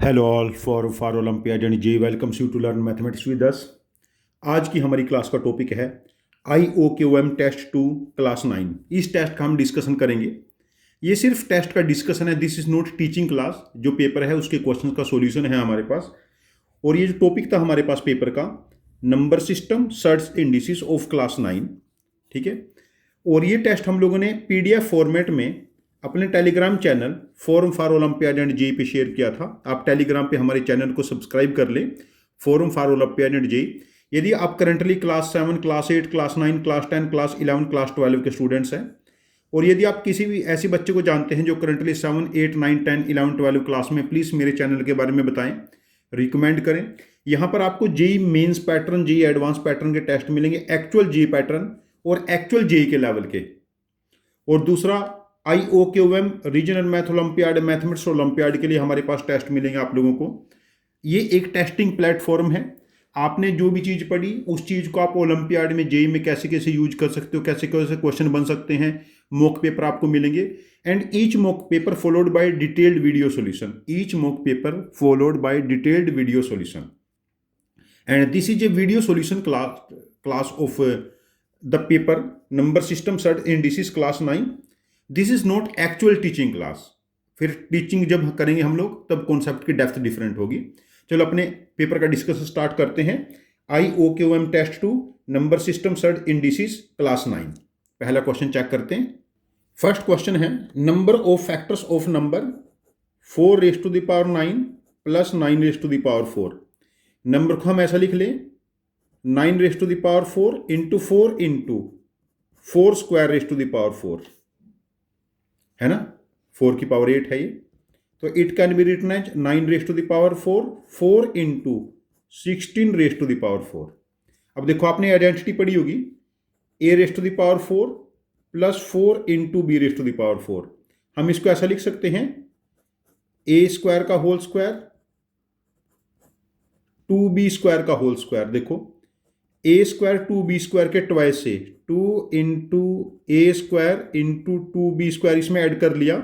Hello all for olympiad and JEE welcomes you to learn mathematics with us. आज की हमारी class का topic है IOQM टेस्ट 2 क्लास 9। इस टेस्ट का हम डिस्कशन करेंगे। ये सिर्फ टेस्ट का डिस्कशन है, this is not teaching class. जो पेपर है उसके क्वेश्चन का सॉल्यूशन है हमारे पास। और ये जो टॉपिक था हमारे पास पेपर का, number system search indices of class 9। ठीक है। और ये टेस्ट हम लोगों ने PDF फॉर्मेट में अपने Telegram channel forum for olympiad and JEE पे शेयर किया था। आप टेलीग्राम पे हमारे चैनल को सब्सक्राइब कर लें, forum for olympiad and JEE. यदि आप currently class 7, class 8, class 9, class 10, class 11, class 12 के स्टूडेंट्स हैं, और यदि आप किसी भी ऐसे बच्चे को जानते हैं जो करंटली 7, 8, 9, 10, 11, 12 क्लास में, प्लीज़ मेरे चैनल के बारे में बताएं, रिकमेंड करें। यहाँ पर आपको JEE mains pattern, JEE advance pattern के टेस्ट मिलेंगे, एक्चुअल जेई पैटर्न और एक्चुअल जेई के लेवल के। और दूसरा IOQM regional math olympiad, mathematics olympiad के लिए हमारे पास टेस्ट मिलेंगे आप लोगों को। ये एक टेस्टिंग प्लेटफॉर्म है। आपने जो भी चीज़ पढ़ी उस चीज़ को आप ओलंपियाड में, जेई में कैसे कैसे यूज कर सकते हो, कैसे कैसे क्वेश्चन बन सकते हैं, मॉक पेपर आपको मिलेंगे। And each mock paper followed by detailed video solution, each mock paper followed by detailed video solution. And this is a video solution class of the paper number system search indices class 9। This is not actual teaching class. फिर teaching जब करेंगे हम लोग तब concept की depth different होगी। चलो अपने पेपर का डिस्कशन स्टार्ट करते हैं। IOQM test 2 number system search indices class 9। पहला क्वेश्चन चेक करते हैं। फर्स्ट क्वेश्चन है, number of factors of number 4 raise to the power 9 plus 9 raise to the power 4। Number को हम ऐसा लिख लें, 9 raise to the power 4 into 4 square raise to the power 4 है ना। 4 की पावर 8 है ये, तो it can be written as 9 raise to the power 4 into 16 raise to the power 4। अब देखो आपने आइडेंटिटी पढ़ी होगी, A raise to the power 4 plus 4 into B raise to the power 4। हम इसको ऐसा लिख सकते हैं, A स्क्वायर का होल स्क्वायर 2B स्क्वायर का होल स्क्वायर। देखो A स्क्वायर 2B स्क्वायर के ट्वाइस से 2 into A square into 2B square इसमें ऐड कर लिया,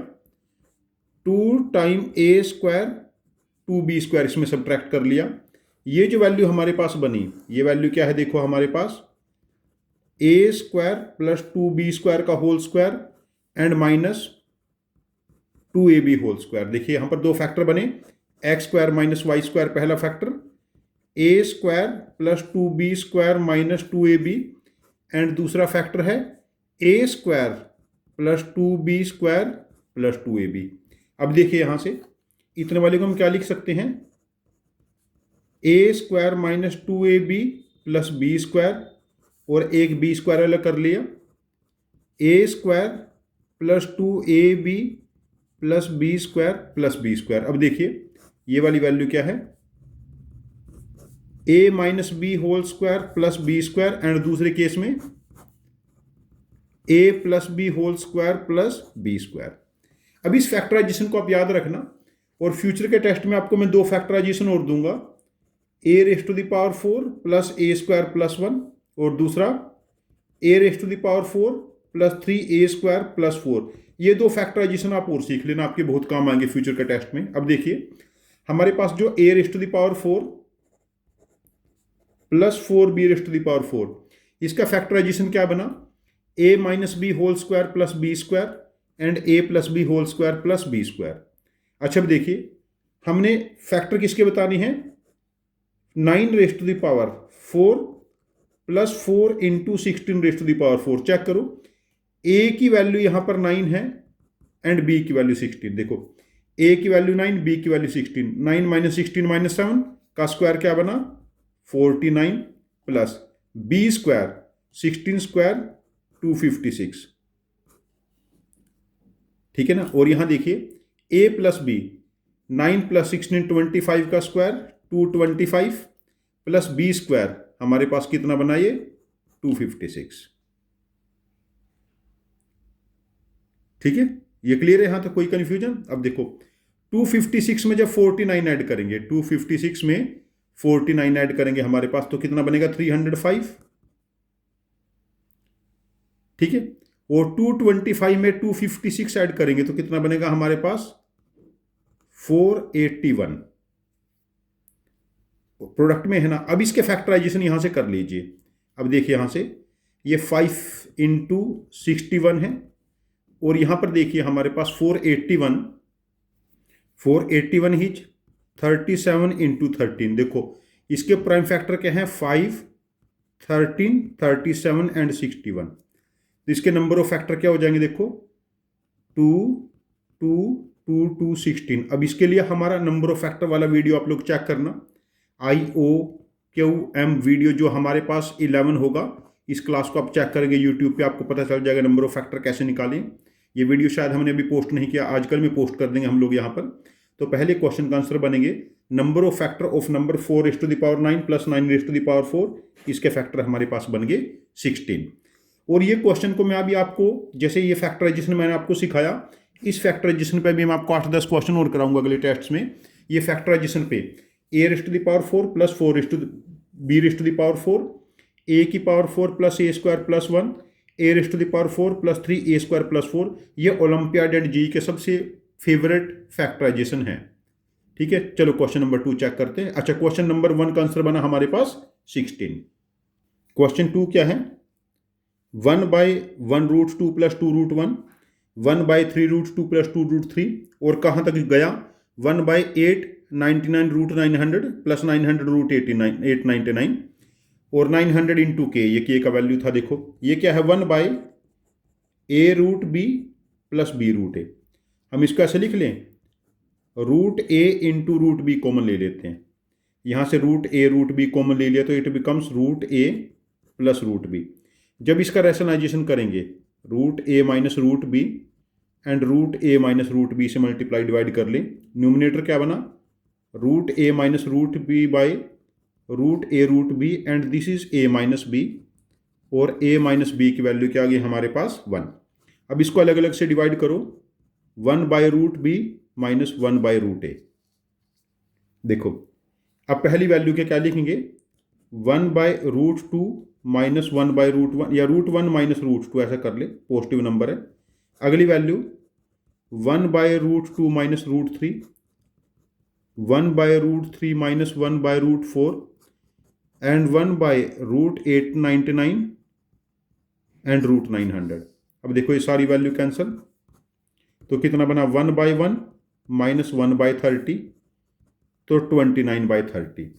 2 time A square 2B square इसमें सब्ट्रैक्ट कर लिया। ये जो वैल्यू हमारे पास बनी, ये वैल्यू क्या है देखो हमारे पास, A square plus 2B square का whole square and minus 2AB whole square. देखिए यहां पर दो फैक्टर बने, X square minus Y square पहला factor, A square plus 2B square minus 2AB, and दूसरा फैक्टर है A square plus 2B square plus 2AB। अब देखिए यहां से इतने वाले को हम क्या लिख सकते हैं, A square minus 2AB plus B square, और एक B स्क्वायर अलग कर लिया, A square plus 2AB plus B square plus B square. अब देखिए ये वाली वैल्यू क्या है, A minus B whole square plus B square, and दूसरे केस में A plus B whole square plus B square. अब इस फैक्टराइजेशन को आप याद रखना, और फ्यूचर के टेस्ट में आपको मैं दो फैक्टराइजेशन और दूंगा, A raise to the power 4 plus A square plus 1, और दूसरा A raise to the power 4 plus 3A square plus 4। ये दो फैक्टराइजेशन आप और सीख लेना, आपके बहुत काम आएंगे फ्यूचर के टेस्ट में। अब देखिए हमारे पास जो A raise to the power 4 plus 4B raise to the power 4, इसका फैक्टराइजेशन क्या बना, A minus B whole square plus B square and A plus B whole square plus B square. अच्छा अब देखिए हमने फैक्टर किसके बतानी है, 9 raise to the power 4 plus 4 into 16 raise to the power 4। Check करो, A की वैल्यू यहां पर 9 है एंड B की वैल्यू 16। देखो A की वैल्यू 9, B की वैल्यू 16, 9 माइनस 16 माइनस 7 का स्क्वायर क्या बना 49 प्लस B स्क्वायर 16 स्क्वायर 256। ठीक है ना। और यहां देखिए A प्लस B 9 प्लस 16 25 का स्क्वायर 225 प्लस B स्क्वायर हमारे पास कितना बना ये 256। ठीक है, ये क्लियर है यहां तक, कोई कंफ्यूजन। अब देखो 256 में जब 49 ऐड करेंगे, 256 में 49 ऐड करेंगे हमारे पास तो कितना बनेगा 305। ठीक है, और 225 में 256 ऐड करेंगे तो कितना बनेगा हमारे पास 481। प्रोडक्ट में है ना। अब इसके फैक्टराइजेशन यहाँ से कर लीजिए। अब देखिए यहाँ से ये 5 इंटू 61 है, और यहाँ पर देखिए हमारे पास 481 हिज 37 इंटू 13। देखो इसके प्राइम फैक्टर क्या है, 5, 13, 37 एंड 61। तो इसके नंबर ऑफ फैक्टर क्या हो जाएंगे, देखो 2, 2, 2, 2, 16। अब इसके लिए हमारा नंबर ऑफ फैक्टर वाला वीडियो आप लोग चेक करना, IOQM वीडियो जो हमारे पास 11 होगा। इस क्लास को आप चेक करेंगे यूट्यूब पे, आपको पता चल जाएगा नंबर ऑफ फैक्टर कैसे निकालें। ये वीडियो शायद हमने अभी पोस्ट नहीं किया, आजकल में पोस्ट कर देंगे हम लोग यहाँ पर। तो पहले क्वेश्चन का आंसर बनेंगे number of factor of number 4⁻9 plus 9⁻4। इसके फैक्टर हमारे पास बन गए 16। और ये क्वेश्चन को मैं अभी आपको, जैसे ये फैक्टराइजेशन मैंने आपको सिखाया, इस फैक्टराइजेशन पे भी मैं आपको 8-10 क्वेश्चन और कराऊंगा अगले टेस्ट में। ये फैक्टराइजेशन पे a⁻4 plus 4b⁴, a⁴ plus a² plus 1, a⁴ plus 3a² plus 4, ये ओलंपियाड एंड जी के सबसे फेवरेट फैक्टराइजेशन है। ठीक है, चलो क्वेश्चन नंबर 2 चेक करते हैं। अच्छा, क्वेश्चन नंबर 1 का आंसर बना हमारे पास 16। क्वेश्चन 2 क्या है, 1/1√2 प्लस 2√1, 1/3√2 प्लस 2√3, और कहाँ तक गया 1/8 99√900 प्लस 900√899, और 900 इंटू के, ये के का वैल्यू था। देखो ये क्या है, 1/a√b प्लस b√a। हम इसको ऐसे लिख लें, √a इंटू √b कॉमन ले लेते हैं। यहाँ से √a√b कॉमन ले लिया तो it becomes √a plus √b। जब इसका रैशनलाइजेशन करेंगे, √a minus √b and √a minus √b से मल्टीप्लाई डिवाइड कर लें, न्यूमिनेटर क्या बना, √a minus √b by √a√b and this is a minus b, और a माइनस b की वैल्यू क्या आ गई हमारे पास 1। अब इसको अलग अलग से डिवाइड करो, 1/√b माइनस 1/√a। देखो अब पहली वैल्यू के क्या लिखेंगे, 1/√2 माइनस 1/√1, या √1 माइनस √2 ऐसा कर ले, पॉजिटिव नंबर है। अगली value 1/√2 minus √3, 1/√3 minus 1/√4 and 1/√899 and √900। अब देखो ये सारी वैल्यू कैंसिल, तो कितना बना, 1/1 माइनस 1/30, तो 29/30।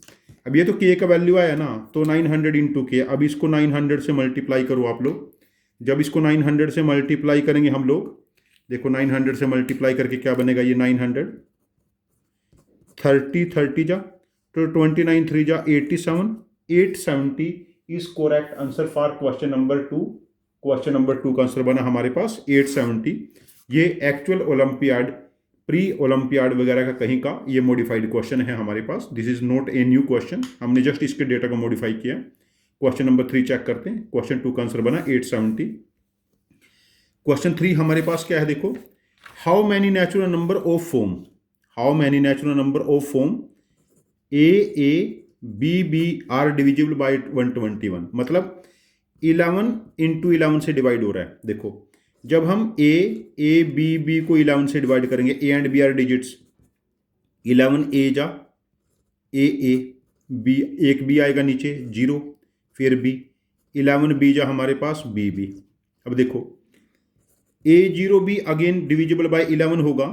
अब ये तो के का वैल्यू आया ना, तो 900 इंटू के। अब इसको 900 से मल्टीप्लाई करो आप लोग। जब इसको 900 से मल्टीप्लाई करेंगे हम लोग, देखो 900 से मल्टीप्लाई करके क्या बनेगा, ये 900, 30 जा, तो 29 3 जा 87, 870 is correct answer for question number 2। Question number 2 का आंसर बना हमारे पास 870। ये एक्चुअल ओलंपियाड, प्री ओलंपियाड वगैरह का कहीं का ये मॉडिफाइड क्वेश्चन है हमारे पास। This is not a new question, हमने जस्ट इसके डेटा को मॉडिफाई किया। क्वेश्चन नंबर 3 चेक करते हैं। क्वेश्चन 2 का आंसर बना 870। क्वेश्चन 3 हमारे पास क्या है, देखो, how many natural number of form, how many natural number of form a b are divisible by 121। मतलब 11 इंटू 11 से डिवाइड हो रहा है। देखो जब हम a b को 11 से डिवाइड करेंगे, a and b are digits, 11 a जा a b, एक b आएगा नीचे 0, फिर b, 11 b जा हमारे पास b। अब देखो a0b अगेन डिविजिबल बाय 11 होगा,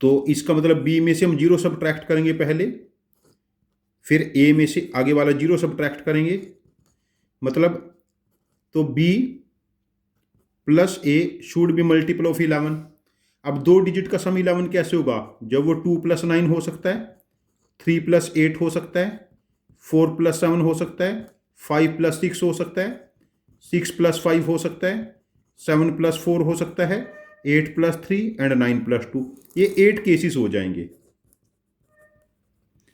तो इसका मतलब b में से हम 0 सब्ट्रैक्ट करेंगे पहले, फिर a में से आगे वाला 0 सब्ट्रैक्ट करेंगे, मतलब तो b plus a should be multiple of 11। अब 2 डिजिट का सम 11 कैसे होगा, जब वो 2 + 9 हो सकता है, 3 + 8 हो सकता है, 4 + 7 हो सकता है, 5 + 6 हो सकता है, 6 + 5 हो सकता है, 7 + 4 हो सकता है, 8 + 3 एंड 9 + 2। ये 8 केसेस हो जाएंगे।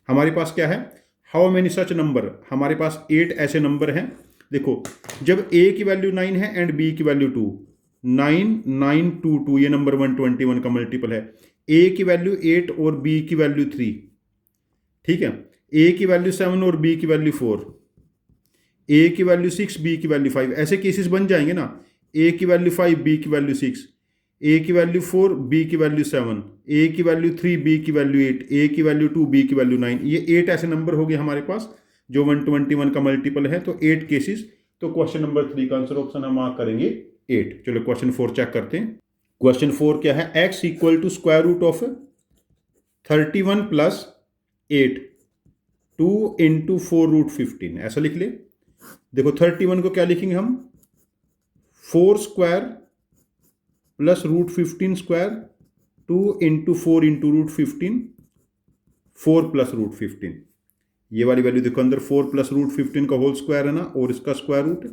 हमारे पास क्या है, हाउ मेनी सच नंबर, हमारे पास 8 ऐसे नंबर हैं। देखो जब a की वैल्यू 9 है एंड b की वैल्यू 2, 9 9 2 2, ये नंबर 121 का मल्टीपल है। a की वैल्यू 8 और b की वैल्यू 3, ठीक है, a की वैल्यू 7 और b की वैल्यू 4, a की वैल्यू 6 b की वैल्यू 5, ऐसे केसेस बन जाएंगे ना, a की वैल्यू 5 b की वैल्यू 6, ए की वैल्यू 4, बी की वैल्यू 7, ए की वैल्यू 3, बी की वैल्यू 8, ए की वैल्यू 2, बी की वैल्यू 9। ये 8 ऐसे नंबर हो गए हमारे पास जो 121 का मल्टीपल है, तो 8 केसेस। तो क्वेश्चन नंबर 3 का आंसर ऑप्शन हम मार्क करेंगे 8। चलो क्वेश्चन 4 चेक करते हैं। क्वेश्चन 4 क्या है? x equal to square root of 31 plus 8 2 into 4 root 15, ऐसा लिख ले। देखो 31 को क्या लिखेंगे हम? 4 square plus root 15 square 2 into 4 into root 15, 4 plus root 15। ये वाली वैल्यू देखो अंदर 4 प्लस रूट 15 का होल स्क्वायर है ना, और इसका स्क्वायर रूट,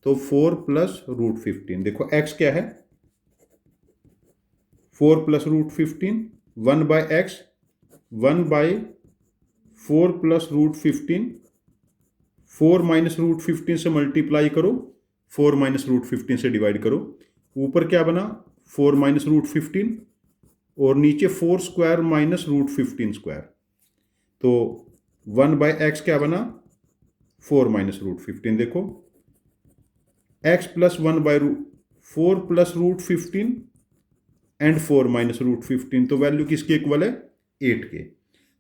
तो 4 प्लस रूट 15। देखो x क्या है? 4 plus root 15, 1 by x, 1 by 4 plus root 15, 4 minus root 15 से मल्टीप्लाई करो, 4 माइनस रूट 15 से डिवाइड करो। ऊपर क्या बना? 4 माइनस रूट 15, और नीचे 4 स्क्वायर माइनस रूट 15 स्क्वायर। तो 1 बाय एक्स क्या बना? 4 माइनस रूट 15। देखो x plus 1 by 4 plus root 15 and 4 minus root 15, तो वैल्यू किसके इक्वल है? 8 के।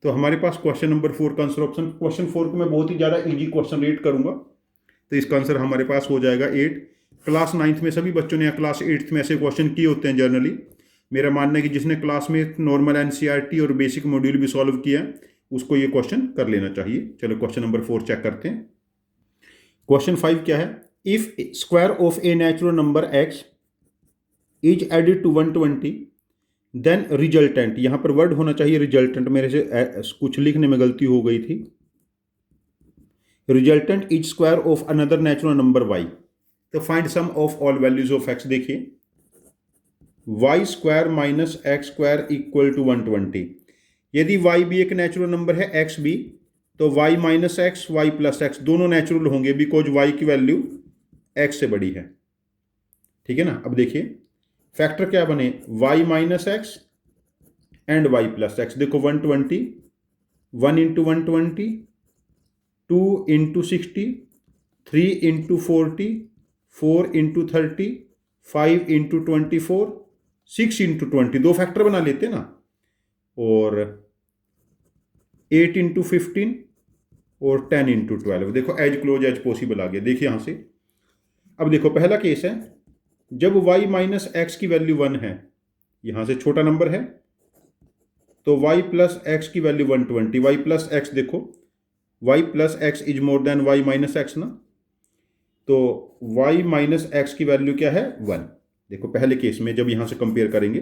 तो हमारे पास क्वेश्चन नंबर 4 का आंसर ऑप्शन, क्वेश्चन 4 को मैं बहुत ही ज़्यादा इजी क्वेश्चन रेट करूंगा, तो इसका आंसर हमारे पास हो जाएगा 8। क्लास 9th में सभी बच्चों ने या क्लास 8th में ऐसे क्वेश्चन किए होते हैं जनरली। मेरा मानना है कि जिसने क्लास में नॉर्मल एनसीईआरटी और बेसिक मॉड्यूल भी सॉल्व किया उसको ये क्वेश्चन कर लेना चाहिए। चलो क्वेश्चन नंबर 4 चेक करते हैं। क्वेश्चन 5 क्या है? If square of a natural number x is added to 120 then resultant, यहां पर वर्ड होना चाहिए रिजल्टेंट, मेरे से कुछ लिखने में गलती हो गई थी। Resultant is square of another natural number y, तो find sum of all values of x। देखिए y square minus x square equal to 120। यदि y भी एक नेचुरल नंबर है, x भी, तो y minus x, y plus x दोनों natural होंगे, बिकॉज y की वैल्यू x से बड़ी है। ठीक है ना? अब देखिए फैक्टर क्या बने? y minus x and y plus x. देखो 120, 1 into 120, 2 into 60, 3 into 40, 4 into 30, 5 into 24, 6 into 20, दो फैक्टर बना लेते ना, और 8 इंटू 15 और 10 इंटू 12। देखो एज क्लोज एज पॉसिबल आ गया। देखिए यहां से, अब देखो पहला केस है जब y माइनस एक्स की वैल्यू 1 है, यहां से छोटा नंबर है, तो y प्लस एक्स की वैल्यू 120, y प्लस एक्स, देखो y plus x is more than y minus x ना, तो y माइनस एक्स की वैल्यू क्या है? 1। देखो पहले केस में जब यहां से कंपेयर करेंगे,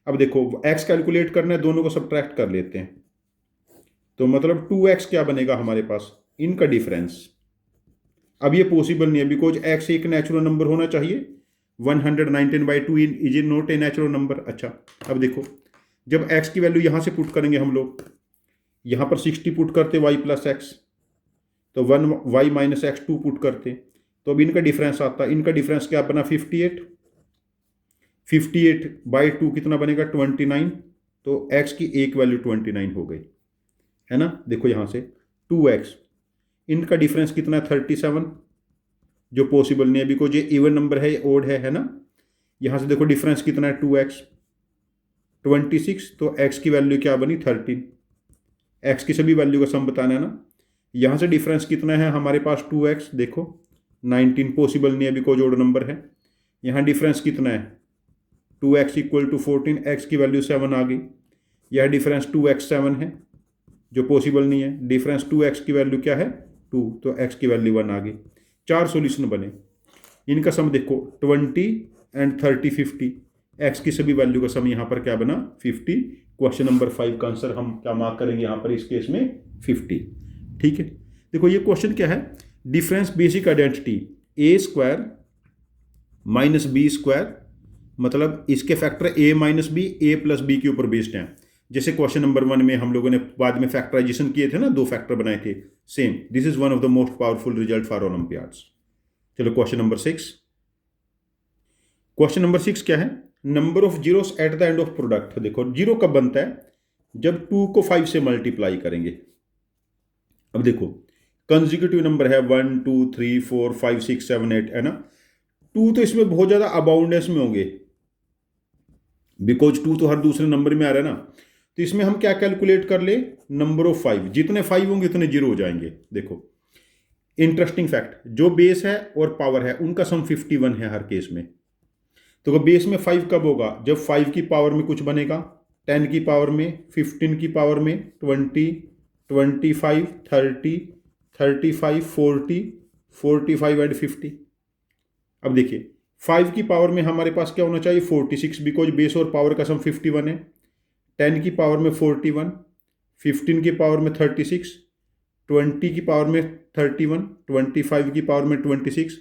अब देखो x कैलकुलेट करना है, दोनों को सब्ट्रैक्ट कर लेते हैं, तो मतलब 2x क्या बनेगा हमारे पास? इनका डिफरेंस। अब ये पॉसिबल नहीं है, बिकॉज x एक नेचुरल नंबर होना चाहिए, 119/2 is not A natural number. अच्छा अब देखो जब x की वैल्यू यहां से पुट करेंगे हम लोग, यहां पर 60 पुट करते y प्लस एक्स, तो 1 y माइनस एक्स 2 पुट करते, तो अब इनका डिफरेंस आता है। इनका डिफरेंस क्या बना? 58। 58/2 कितना बनेगा? 29। तो x की एक वैल्यू 29 हो गई, है ना? देखो यहां से 2x, इनका डिफरेंस कितना है? 37, जो पॉसिबल नहीं है, बिकॉज ये इवन नंबर है, ये ओड है ना? यहां से देखो डिफरेंस कितना है? 2x, 26, तो x की वैल्यू क्या बनी? 13। x की सभी वैल्यू का सम बताना है ना। यहां से डिफरेंस कितना है हमारे पास? 2x, देखो 19 पॉसिबल नहीं है, बिकॉज ओड नंबर है। यहां डिफरेंस कितना है? 2x इक्वल टू 14, x की वैल्यू 7 आ गई। यह डिफरेंस 2x 7 है, जो पॉसिबल नहीं है। डिफरेंस 2x की वैल्यू क्या है? 2, तो x की वैल्यू 1 आ गई। 4 सॉल्यूशन बने, इनका सम देखो 20 एंड 30, 50। x की सभी वैल्यू का सम यहाँ पर क्या बना? 50। क्वेश्चन नंबर 5 का आंसर हम क्या मार्क करेंगे यहाँ पर इस केस में? 50। ठीक है, देखो ये क्वेश्चन क्या है? Difference basic identity a square minus B square, मतलब इसके factor a minus b, a plus b के ऊपर बेस्ड हैं। जैसे क्वेश्चन नंबर 1 में हम लोगों ने बाद में फैक्टराइजेशन किए थे ना, दो फैक्टर बनाए थे, same this is one of the most powerful result for Olympiads. चलो क्वेश्चन नंबर 6। क्वेश्चन नंबर 6 क्या है? Number of zeros at the end of product. देखो जीरो कब बनता है? जब 2 को 5 से मल्टीप्लाई करेंगे। अब देखो कंसेक्यूटिव नंबर है 1 2 3 4 5 6 7 8, है ना? 2 तो इसमें बहुत ज्यादा अबाउंडेंस में होंगे, बिकॉज 2 तो हर दूसरे नंबर में आ रहा है ना। तो इसमें हम क्या कैलकुलेट कर ले, नंबर ऑफ 5, जितने 5 होंगे उतने 0 हो जाएंगे। देखो इंटरेस्टिंग फैक्ट, जो बेस है और पावर है उनका सम 51 है हर केस में। तो बेस में 5 कब होगा, जब 5 की पावर में कुछ बनेगा, 10 की पावर में, 15 की पावर में, 20, 25, 30, 35, 40, 45 एंड 50। अब देखिए 5 की पावर में हमारे पास क्या होना चाहिए, 46, बिकॉज बेस और पावर का सम 51 है। 10 की पावर में 41, 15 की पावर में 36, 20 की पावर में 31, 25 की पावर में 26,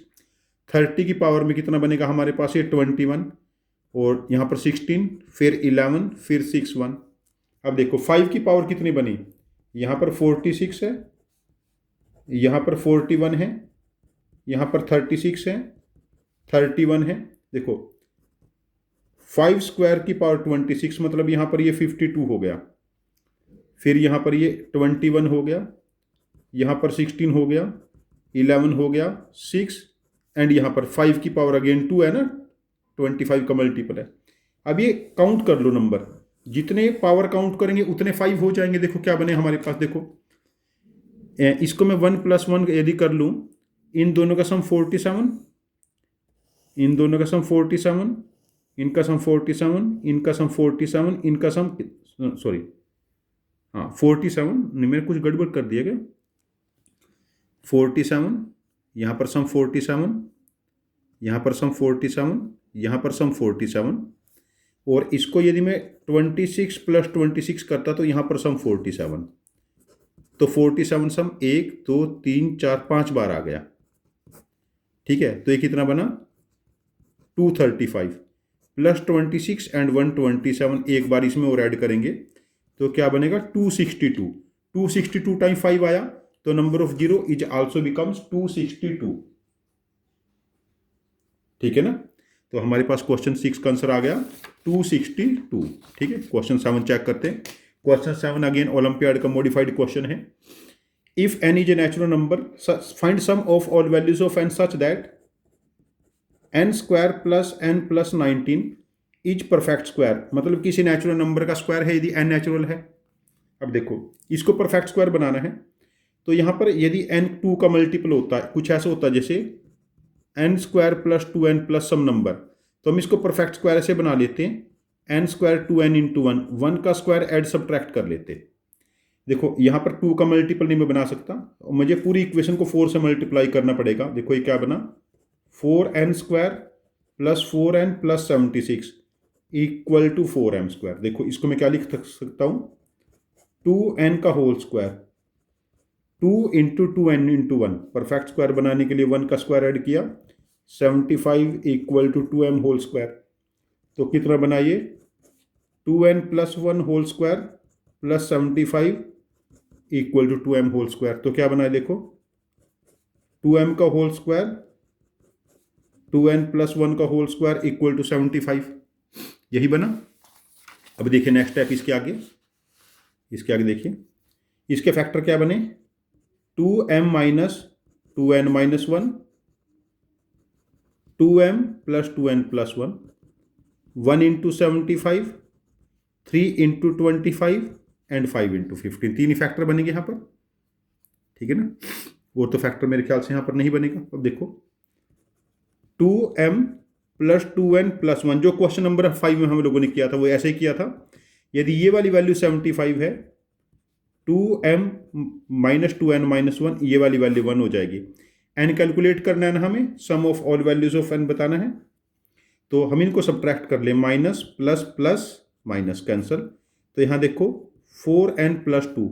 30 की पावर में कितना बनेगा हमारे पास, ये 21, और यहाँ पर 16, फिर 11, फिर 6 1। अब देखो 5 की पावर कितनी बनी, यहाँ पर 46 है, यहाँ पर 41 है, यहाँ पर 36 है, 31 है। देखो 5 स्क्वायर की पावर 26, मतलब यहाँ पर ये 52 हो गया, फिर यहाँ पर ये 21 हो गया, यहाँ पर 16 हो गया, 11 हो गया, 6, एंड यहाँ पर 5 की पावर अगेन 2 है ना, 25 का मल्टीपल है। अब ये काउंट कर लो नंबर, जितने पावर काउंट करेंगे उतने 5 हो जाएंगे। देखो क्या बने हमारे पास, देखो इसको मैं 1 + 1 यदि कर लूँ, इन दोनों का सम 47, इन दोनों का सम 47, इनका सम 47, इनका सम 47, इनका सम सॉरी हाँ 47, मैंने कुछ गड़बड़ कर दिया क्या, 47, यहाँ पर सम 47, यहाँ पर सम 47, यहाँ पर सम 47, और इसको यदि मैं 26 + 26 करता तो यहाँ पर सम 47, तो 47 सम 1 2 3 4 5 बार आ गया। ठीक है, तो ये कितना बना, 235 + 26 एंड 127, एक बार इसमें और ऐड करेंगे तो क्या बनेगा, 262। 262 टाइम 5 आया, तो number of 0 is also becomes 262। ठीक है ना, तो हमारे पास क्वेश्चन 6 का आंसर आ गया 262। ठीक है, क्वेश्चन 7 चेक करते हैं। क्वेश्चन 7 अगेन ओलंपियाड का मॉडिफाइड क्वेश्चन है। If n is a natural number, find sum of all values of n such that n square plus n plus 19 is perfect square. मतलब किसी natural number का square है यदि n natural है। अब देखो इसको परफेक्ट स्क्वायर बनाना है, तो यहाँ पर यदि n 2 का मल्टीपल होता है, कुछ ऐसा होता है जैसे n square plus 2n plus some number, तो हम इसको परफेक्ट स्क्वायर ऐसे बना लेते हैं, n स्क्वायर 2n इंटू 1, 1 का स्क्वायर ऐड सब्ट्रैक्ट कर लेते। देखो यहाँ पर 2 का मल्टीपल नहीं मैं बना सकता, मुझे पूरी इक्वेशन को 4 से मल्टीप्लाई करना पड़ेगा। देखो ये क्या बना, 4n square plus 4n plus 76 equal to 4m square. देखो इसको मैं क्या लिख सकता हूँ, 2n का whole square, 2 into 2n into 1, perfect square बनाने के लिए 1 का स्क्वायर ऐड किया, 75 equal to 2m whole square. तो कितना बना ये, 2n plus 1 whole square plus 75 equal to 2m whole square. तो क्या बना है देखो, 2m का होल स्क्वायर, 2n प्लस 1 का होल स्क्वायर इक्वल टू 75, यही बना। अब देखिए नेक्स्ट स्टेप इसके आगे, इसके आगे देखिए इसके फैक्टर क्या बने, 2m minus 2n minus 1, 2m plus 2n plus 1, 1 into 75, 3 into 25 and 5 into 15। तीन ही फैक्टर बनेंगे यहाँ पर। ठीक है ना, वो तो फैक्टर मेरे ख्याल से यहाँ पर नहीं बनेगा। अब देखो 2m प्लस 2n प्लस 1, जो क्वेश्चन नंबर 5 में हम लोगों ने किया था वो ऐसे ही किया था। यदि ये वाली वैल्यू 75 है, 2m माइनस 2n माइनस 1, ये वाली वैल्यू 1 हो जाएगी। n कैलकुलेट करना है ना हमें, sum of all values of n बताना है, तो हम इनको सब्ट्रैक्ट कर ले, minus plus plus minus cancel. तो यहाँ देखो 4n प्लस 2,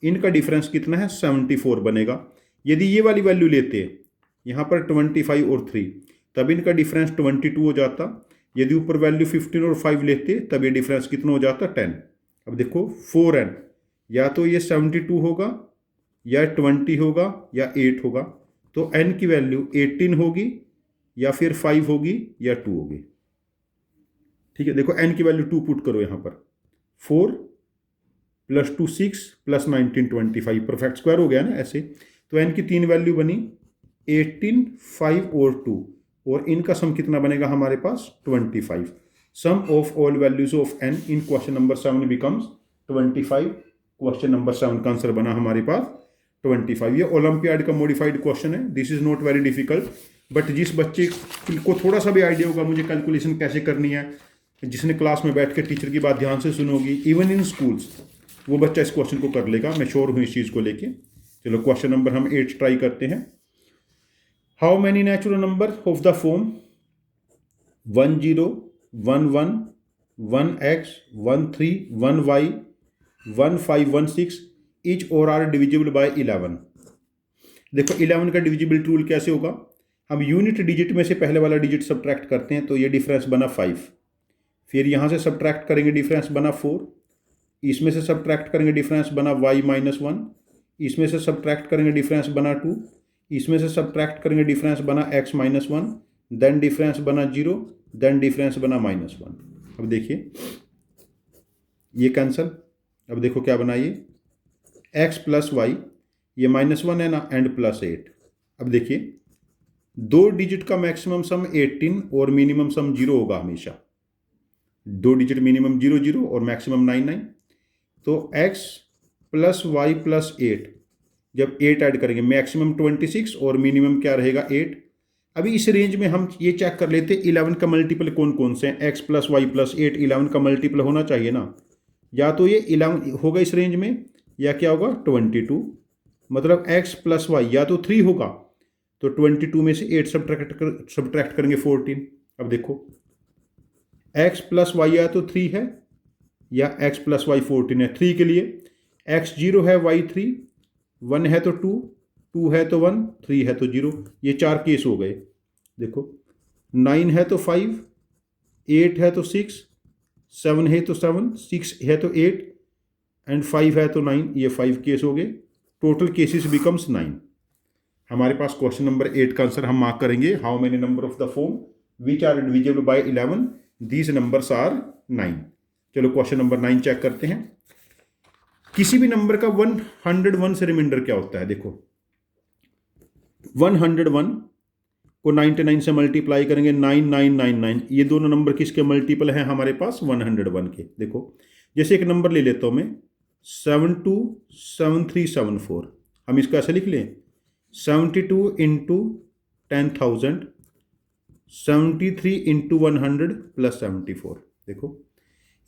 इनका डिफरेंस कितना है, 74 बनेगा। यदि ये वाली वैल्यू लेते हैं यहाँ पर 25 और 3, तब इनका डिफरेंस 22 हो जाता। यदि ऊपर वैल्यू 15 और 5 लेते तब ये डिफरेंस कितना हो जाता, 10। अब देखो 4n, या तो ये 72 होगा या 20 होगा या 8 होगा, तो n की वैल्यू 18 होगी या फिर 5 होगी या 2 होगी। ठीक है, देखो n की वैल्यू 2 पुट करो यहाँ पर, 4 प्लस 2 6 प्लस 19 25, परफेक्ट स्क्वायर हो गया ना ऐसे। तो n की 3 वैल्यू बनी, 18 5 और 2, और इनका सम कितना बनेगा हमारे पास, 25। Sum of all values of n in question number 7 becomes 25। Question number 7 का आंसर बना हमारे पास 25। ये ओलंपियाड का मॉडिफाइड क्वेश्चन है, this is not very difficult, but जिस बच्चे को थोड़ा सा भी आइडिया होगा मुझे कैलकुलेशन कैसे करनी है, जिसने क्लास में बैठ के टीचर की बात ध्यान से सुनी होगी, इवन इन स्कूल्स, वो बच्चा इस क्वेश्चन को कर लेगा, मैं श्योर हूँ इस चीज़ को लेके। चलो क्वेश्चन नंबर हम 8 ट्राई करते हैं। How many natural number of the form 1 0 1 1 1 x 1 3 1 y 1 5 1 6 each और आर डिविजिबल बाय 11। देखो 11 का डिविजिबिलिटी रूल कैसे होगा, हम यूनिट डिजिट में से पहले वाला डिजिट सब्ट्रैक्ट करते हैं तो ये डिफरेंस बना 5, फिर यहाँ से सब्ट्रैक्ट करेंगे डिफरेंस बना 4, इसमें से सब्ट्रैक्ट करेंगे डिफरेंस बना y-1, इसमें से सब्ट्रैक्ट करेंगे डिफरेंस बना 2, इसमें से सब्ट्रैक्ट करेंगे डिफरेंस बना x-1, देन डिफरेंस बना 0, देन डिफरेंस बना -1। अब देखिए ये कैंसल, अब देखो क्या बना ये x प्लस वाई, ये -1 है ना, एंड +8। अब देखिए दो डिजिट का मैक्सिमम सम 18 और मिनिमम सम 0 होगा हमेशा, दो डिजिट मिनिमम 0 0 और मैक्सिमम 9 9, तो x प्लस वाई प्लस 8, जब 8 ऐड करेंगे मैक्सिमम 26 और मिनिमम क्या रहेगा 8। अभी इस रेंज में हम ये चेक कर लेते 11 का मल्टीपल कौन कौन से हैं, x प्लस वाई प्लस 8 11 का मल्टीपल होना चाहिए ना, या तो ये 11 होगा इस रेंज में या क्या होगा 22, मतलब x प्लस वाई या तो 3 होगा, तो 22 में से 8 सब्ट्रैक्ट करेंगे 14। अब देखो x प्लस वाई या तो 3 है या x प्लस वाई 14 है। 3 के लिए x 0 है y 3, 1 है तो 2, 2 है तो 1, 3 है तो 0, ये 4 केस हो गए। देखो 9 है तो 5, 8 है तो 6, 7 है तो 7, 6 है तो 8 एंड 5 है तो 9, ये 5 केस हो गए। Total cases becomes 9। हमारे पास क्वेश्चन नंबर 8 का आंसर हम मार्क करेंगे, how many number of the form which are divisible by 11, these numbers are 9। चलो क्वेश्चन नंबर 9 चेक करते हैं। किसी भी नंबर का 101 से रिमाइंडर क्या होता है, देखो 101 को 99 से मल्टीप्लाई करेंगे 9999, ये दोनों नंबर किसके मल्टीपल हैं हमारे पास 101 के। देखो जैसे एक नंबर ले लेता हूं मैं 727374, हम इसको ऐसे लिख लें 72 इंटू 10,000, 73 इंटू 100 प्लस 74। देखो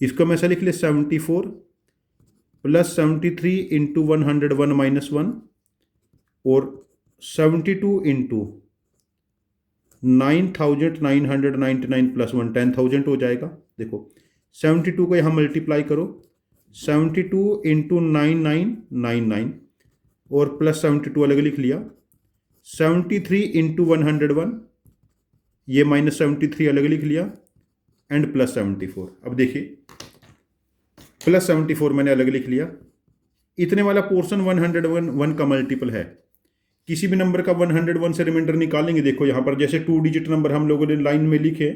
इसको मैं ऐसा लिख ले 74 प्लस 73 इंटू 101 माइनस 1 और 72 इंटू 9,999 प्लस 1 10,000 हो जाएगा। देखो 72 को यहाँ मल्टीप्लाई करो 72 इंटू 9999 और प्लस 72 अलग लिख लिया, 73 इंटू 101 ये माइनस 73 अलग लिख लिया एंड प्लस 74। अब देखिए प्लस 74 मैंने अलग लिख लिया, इतने वाला पोर्शन 101 का मल्टीपल है। किसी भी नंबर का 101 से रिमाइंडर निकालेंगे, देखो यहाँ पर जैसे 2 डिजिट नंबर हम लोगों ने लाइन में लिखे,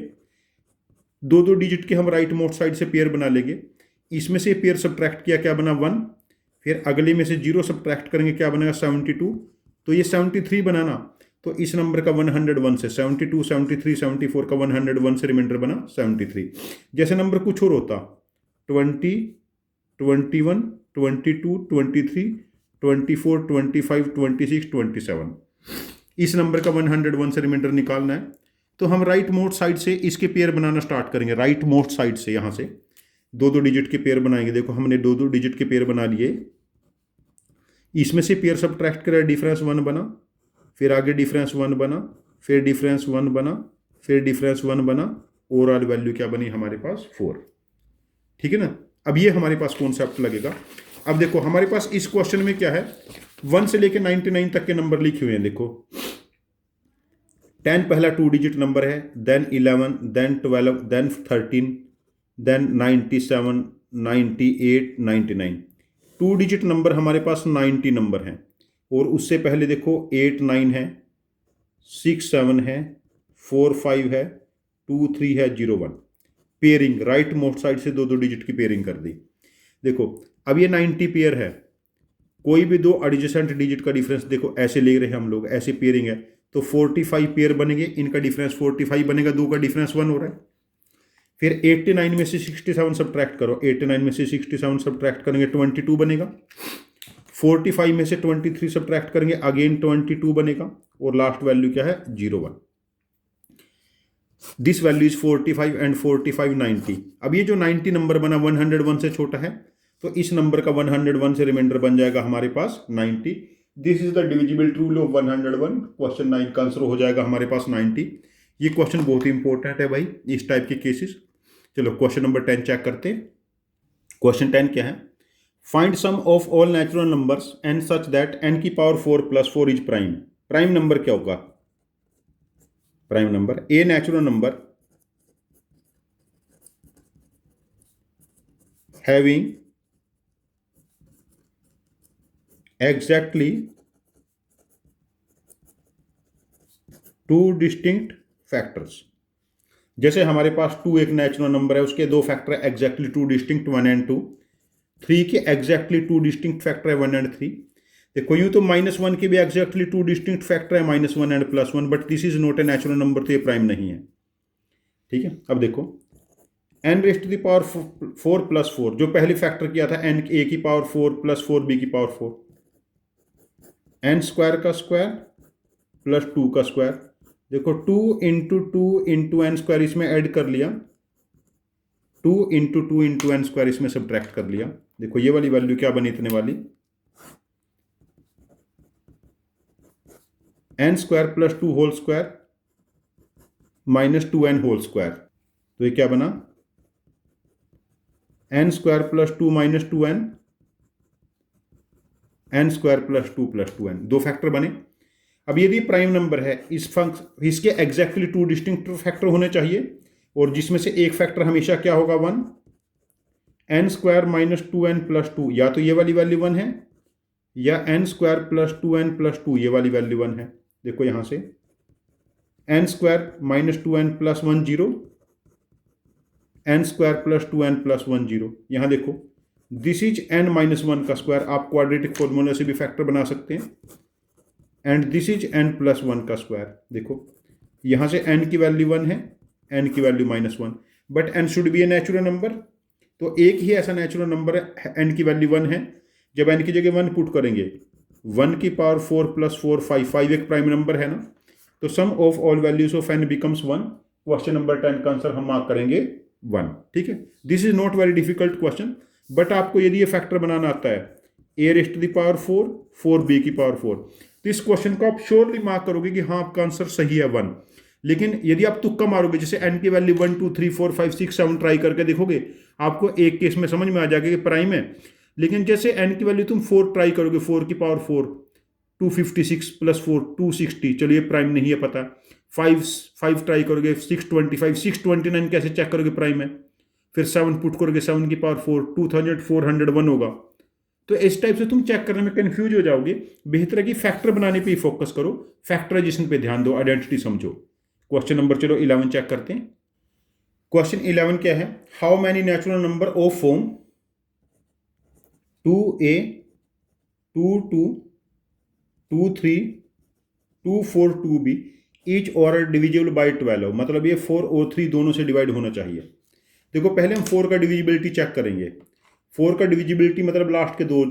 दो डिजिट के हम राइट मोस्ट साइड से पेयर बना लेंगे, इसमें से पेयर सब्ट्रैक्ट किया क्या बना 1, फिर अगले में से 0 सब्ट्रैक्ट करेंगे क्या बनेगा 72, तो ये 73 बनाना, तो इस नंबर का 101 से 72 73 74 का 101 से रिमाइंडर बना 73। जैसे नंबर कुछ और होता 20 21 22 23 24 25 26 27, इस नंबर का 101 से रिमाइंडर निकालना है, तो हम राइट मोस्ट साइड से इसके पेयर बनाना स्टार्ट करेंगे। राइट मोस्ट साइड से यहाँ से दो डिजिट के पेयर बनाएंगे। देखो हमने दो डिजिट के पेयर बना लिए, इसमें से पेयर सब्ट्रैक्ट करा, डिफरेंस 1 बना, फिर आगे डिफरेंस 1 बना, फिर डिफरेंस 1 बना, फिर डिफरेंस 1 बना, ओवरऑल वैल्यू क्या बनी हमारे पास 4। ठीक है ना, अब ये हमारे पास कॉन्सेप्ट लगेगा। अब देखो हमारे पास इस क्वेश्चन में क्या है, 1 से लेकर 99 तक के नंबर लिखे हुए हैं। देखो 10 पहला 2 डिजिट नंबर है, then 11, then 12, then 13, then 97, 98, 99। 2 digit number हमारे पास 90 नंबर हैं, और उससे पहले देखो 8 9 है, 6 7 है, 4 5 है, 2 3 है, 0 1। पेयरिंग राइट मोस्ट साइड से दो डिजिट की पेयरिंग कर दी। देखो अब ये 90 पेयर है, कोई भी दो एडजेसेंट डिजिट का डिफरेंस देखो ऐसे ले रहे हैं हम लोग, ऐसे पेयरिंग है, तो 45 पेयर बनेंगे, इनका डिफरेंस 45 बनेगा, दो का डिफरेंस 1 हो रहा है। फिर 89 में से 67 सब्ट्रैक्ट करो, 89 में से 67 सब्ट्रैक्ट करेंगे 22 बनेगा। 45 में से 23 सब्ट्रैक्ट करेंगे, अगेन 22 बनेगा, और लास्ट वैल्यू क्या है 01। This value is 45 and 45 90। अब ये जो 90 नंबर बना 101 से छोटा है, तो इस नंबर का 101 से रिमाइंडर बन जाएगा हमारे पास 90। This is the divisibility rule of 101। Question 9 का आंसर हो जाएगा हमारे पास 90। ये क्वेश्चन बहुत ही इंपॉर्टेंट है भाई इस टाइप के केसेस। चलो क्वेश्चन नंबर 10 चेक करते हैं। क्वेश्चन 10 क्या है? Find sum of all natural numbers and such that n की power 4 + 4 is prime. Prime number क्या होगा? Prime number a natural number having exactly two distinct factors। जैसे हमारे पास 2 एक नेचुरल नंबर है, उसके दो फैक्टर है एग्जैक्टली 2 डिस्टिंक्ट 1 एंड 2। 3 के एग्जैक्टली 2 डिस्टिंक्ट फैक्टर है 1 एंड 3। देखो यूं तो -1 के भी एग्जैक्टली 2 डिस्टिंक्ट फैक्टर है -1 and +1, but this is not A natural number, तो ये प्राइम नहीं है। ठीक है, अब देखो n raise to the power 4 + 4, जो पहले फैक्टर किया था n a की पावर 4 + 4 b की पावर 4, n स्क्वायर का स्क्वायर प्लस 2 का स्क्वायर। देखो 2 × 2 × n स्क्वायर इसमें ऐड कर लिया, 2 × 2 × n स्क्वायर इसमें सब्ट्रैक्ट कर लिया। देखो ये वाली वैल्यू क्या बनी इतने वाली, n square plus 2 whole square -2n whole square. तो ये क्या बना, n square plus 2 -2n, n square plus 2 + 2n, दो फैक्टर बने। अब यदि प्राइम नंबर है इसके एग्जैक्टली 2 डिस्टिंक्ट फैक्टर होने चाहिए, और जिसमें से एक फैक्टर हमेशा क्या होगा 1। n स्क्वायर -2n + 2, या तो ये वाली वैल्यू 1 है, या n स्क्वायर प्लस 2n + 2 ये वाली वैल्यू 1 है। देखो यहां से n square -2n + 1 0, n square plus 2n + 1 0। यहां देखो दिस इज n - 1 का स्क्वायर, आप क्वाड्रेटिक फॉर्मूला से भी फैक्टर बना सकते हैं, एंड दिस इज n + 1 का स्क्वायर। देखो यहां से n की वैल्यू 1 है, n की value -1, but n should B A natural number. तो एक ही ऐसा नेचुरल नंबर है n की वैल्यू 1 है, जब n की जगह 1 पुट करेंगे 1 की पावर 4 + 4 5 एक प्राइम नंबर है ना, तो sum of all values of n becomes 1। Question number 10 का आंसर हम मार्क करेंगे 1। ठीक है, this is not very difficult question, but आपको यदि ये फैक्टर बनाना आता है a⁴ 4b की पावर 4, तो इस क्वेश्चन को आप श्योरली मार्क करोगे कि हाँ आपका आंसर सही है 1। लेकिन यदि आप तुक्का मारोगे, जैसे n की वैल्यू 1 2 3 4 5 6 7 ट्राई करके देखोगे, आपको एक केस में समझ में आ जाएगा कि प्राइम है। लेकिन जैसे n की वैल्यू तुम 4 ट्राई करोगे, 4 की पावर 4 256 + 4 260, चलिए प्राइम नहीं है पता। 5 ट्राई करोगे 625 629 कैसे चेक करोगे प्राइम है। फिर 7 पुट करोगे 7 की पावर 4 2401 होगा। तो इस टाइप से तुम चेक करने में कंफ्यूज हो जाओगे। बेहतर है कि फैक्टर बनाने पे ही फोकस करो, फैक्टराइजेशन पे ध्यान दो, आइडेंटिटी समझो। क्वेश्चन नंबर चलो 11 चेक करते हैं। क्वेश्चन 11 क्या है? How many natural number of form 2a 22 23 24 2b each और डिविजिबल बाय 12। मतलब ये 4 और 3 दोनों से डिवाइड होना चाहिए। देखो पहले हम 4 का डिविजिबिलिटी चेक करेंगे। 4 का डिविजिबिलिटी मतलब लास्ट के 2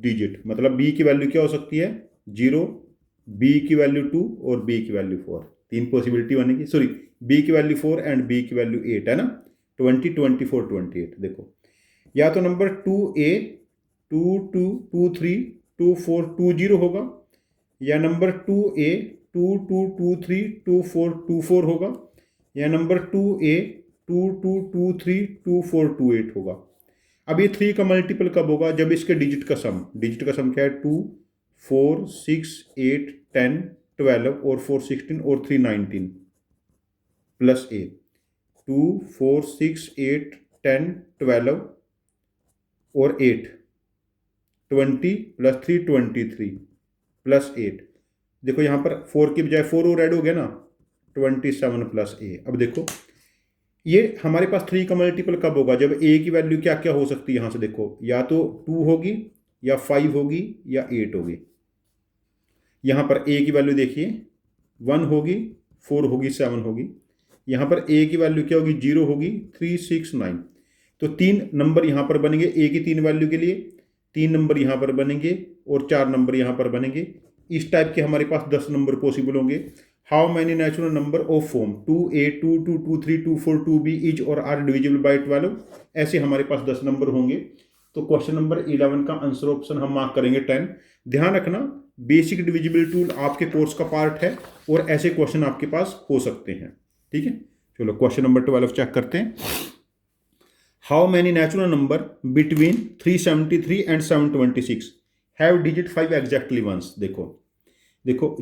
डिजिट, मतलब b की वैल्यू क्या हो सकती है 0, b की वैल्यू 2 और b की वैल्यू 4। 3 पॉसिबिलिटी बनेगी, सॉरी b की वैल्यू 4 एंड b की वैल्यू 8 है ना, 20 24 28। देखो या तो नंबर 2a 22 23 24 20 होगा, या नंबर 2a 22 23 24 24 होगा, या नंबर 2a 22 23 24 28 होगा। अब ये 3 का मल्टीपल कब होगा? जब इसके डिजिट का सम क्या है 2 4 6 8 10 12 और 4 16 और 3 19 प्लस a 2 4 6 8 10 12 और 8 20 + 3 23 प्लस 8। देखो यहाँ पर 4 की बजाय 4 और ऐड हो गया ना, 27 प्लस a। अब देखो ये हमारे पास 3 का मल्टीपल कब होगा? जब a की वैल्यू क्या क्या हो सकती है, यहाँ से देखो या तो 2 होगी, या 5 होगी, या 8 होगी। यहाँ पर a की वैल्यू देखिए 1 होगी, 4 होगी, 7 होगी। यहाँ पर ए की वैल्यू क्या होगी, 0 होगी, 369। तो 3 नंबर यहाँ पर बनेंगे ए की 3 वैल्यू के लिए, 3 नंबर यहाँ पर बनेंगे और 4 नंबर यहाँ पर बनेंगे। इस टाइप के हमारे पास 10 नंबर पॉसिबल होंगे। How many natural number of form 2a 2 2 2 3 2 4 2b is और आर डिविजिबल बाय 12, ऐसे हमारे पास 10 नंबर होंगे। तो क्वेश्चन नंबर 11 का आंसर ऑप्शन हम मार्क करेंगे 10। ध्यान रखना, बेसिक डिविजिबल टूल आपके कोर्स का पार्ट है और ऐसे क्वेश्चन आपके पास हो सकते हैं। ठीक है, चलो क्वेश्चन नंबर 12 चेक करते हैं। How many natural number between 373 and 726 have digit 5 exactly once. देखो